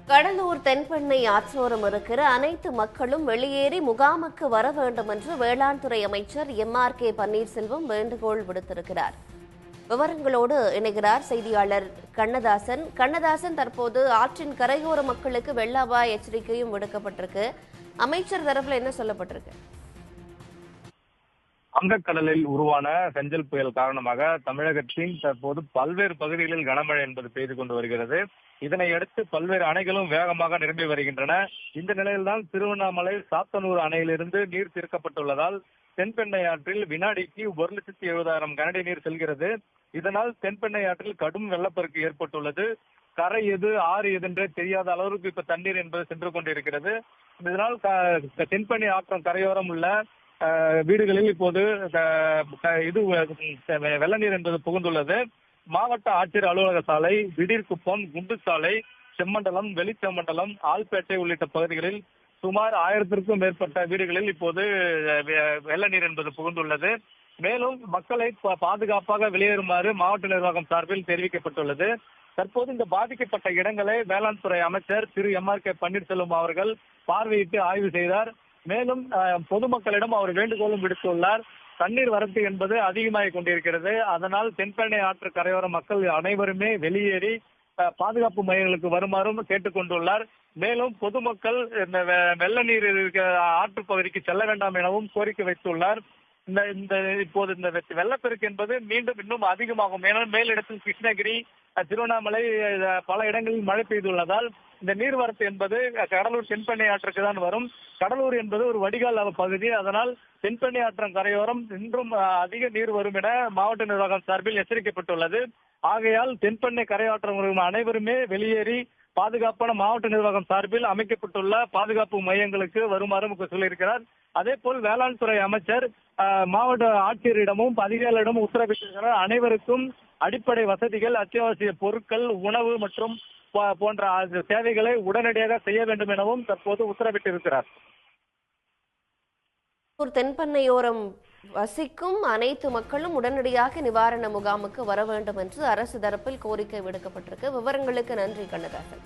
கடலூர் தென்பெண்ணை ஆற்றோரம் இருக்கிற அனைத்து மக்களும் வெளியேறி முகாமுக்கு வர வேண்டும் என்று வேளாண் துறை அமைச்சர் எம்.ஆர்.கே. பன்னீர்செல்வம் வேண்டுகோள் விடுத்திருக்கிறார். விவரங்களோடு இணைகிறார் செய்தியாளர் கண்ணதாசன். கண்ணதாசன், தற்போது ஆற்றின் கரையோர மக்களுக்கு வெள்ள அபாய எச்சரிக்கையும் விடுக்கப்பட்டிருக்கு. அமைச்சர் தரப்புல என்ன சொல்லப்பட்டிருக்கு? வங்கக்கடலில் உருவான செஞ்சல் புயல் காரணமாக தமிழகத்தின் தற்போது பல்வேறு பகுதிகளில் கனமழை என்பது பெய்து கொண்டு வருகிறது. இதனையடுத்து பல்வேறு அணைகளும் வேகமாக நிரம்பி வருகின்றன. இந்த நிலையில்தான் திருவண்ணாமலை சாத்தனூர் அணையிலிருந்து நீர் திறக்கப்பட்டுள்ளதால் தென்பெண்ணை ஆற்றில் வினாடிக்கு 1,70,000 கனஅடி நீர் செல்கிறது. இதனால் தென்பெண்ணை ஆற்றில் கடும் வெள்ளப்பெருக்கு ஏற்பட்டுள்ளது. கரை எது ஆறு எதென்றே தெரியாத அளவிற்கு இப்ப தண்ணீர் என்பது சென்று கொண்டிருக்கிறது. இதனால் தென்பெண்ணை ஆற்றம் கரையோரம் உள்ள வீடுகளில் இப்போது இது வெள்ள நீர் என்பது புகுந்துள்ளது. மாவட்ட ஆட்சியர் அலுவலக சாலை, திடீர்குப்பம், குண்டு சாலை, செம்மண்டலம், வெளிச்செம்மண்டலம், ஆல்பேட்டை உள்ளிட்ட பகுதிகளில் சுமார் 1000க்கும் மேற்பட்ட வீடுகளில் இப்போது வெள்ள நீர் என்பது புகுந்துள்ளது. மேலும் மக்களை பாதுகாப்பாக வெளியேறுமாறு மாவட்ட நிர்வாகம் சார்பில் தெரிவிக்கப்பட்டுள்ளது. தற்போது இந்த பாதிக்கப்பட்ட இடங்களை வேளாண் துறை அமைச்சர் திரு எம்.ஆர்.கே. பன்னீர்செல்வம் அவர்கள் பார்வையிட்டு ஆய்வு செய்தார். மேலும் பொதுமக்களிடம் அவர் வேண்டுகோளும் விடுத்துள்ளார். தண்ணீர் வரத்து என்பது அதிகமாகிக் கொண்டிருக்கிறது. அதனால் தென்பெண்ணை ஆற்று கரையோர மக்கள் அனைவருமே வெளியேறி பாதுகாப்பு மையங்களுக்கு வருமாறும் கேட்டுக் கொண்டுள்ளார். மேலும் பொதுமக்கள் இந்த வெள்ள நீர் ஆற்று பகுதிக்கு செல்ல வேண்டாம் எனவும் கோரிக்கை வைத்துள்ளார். இப்போது இந்த வெள்ளப்பெருக்கு என்பது மீண்டும் இன்னும் அதிகமாகும். ஏன்னா மேலிடத்தில் கிருஷ்ணகிரி, திருவண்ணாமலை பல இடங்களில் மழை பெய்துள்ளதால் இந்த நீர்வரத்து என்பது கடலூர் தென்பெண்ணை ஆற்றுக்கு தான் வரும். கடலூர் என்பது ஒரு வடிகால் பகுதி. அதனால் தென்பெண்ணை ஆற்றம் கரையோரம் இன்றும் அதிக நீர் வரும் என மாவட்ட நிர்வாகம் சார்பில் எச்சரிக்கப்பட்டுள்ளது. ஆகையால் தென்பெண்ணை கரையாற்றம் அனைவருமே வெளியேறி பாதுகாப்பான மாவட்ட நிர்வாகம் சார்பில் அமைக்கப்பட்டுள்ள பாதுகாப்பு மையங்களுக்கு வருமாறும் சொல்லியிருக்கிறார். அதே போல் வேளாண் துறை அமைச்சர் மாவட்ட ஆட்சியரிடமும் அதிகாரிகளிடமும் உத்தரவிட்டிருக்கிறார். அனைவருக்கும் அடிப்படை வசதிகள், அத்தியாவசிய பொருட்கள், உணவு மற்றும் போன்ற சேவைகளை உடனடியாக செய்ய வேண்டும் எனவும் தற்போது உத்தரவிட்டிருக்கிறார். தென்பெண்ணையோரம் வசிக்கும் அனைத்து மக்களும் உடனடியாக நிவாரண முகாமுக்கு வர வேண்டும் என்று அரசு தரப்பில் கோரிக்கை விடுக்கப்பட்டிருக்கு. விவரங்களுக்கு நன்றி கண்ணதாசன்.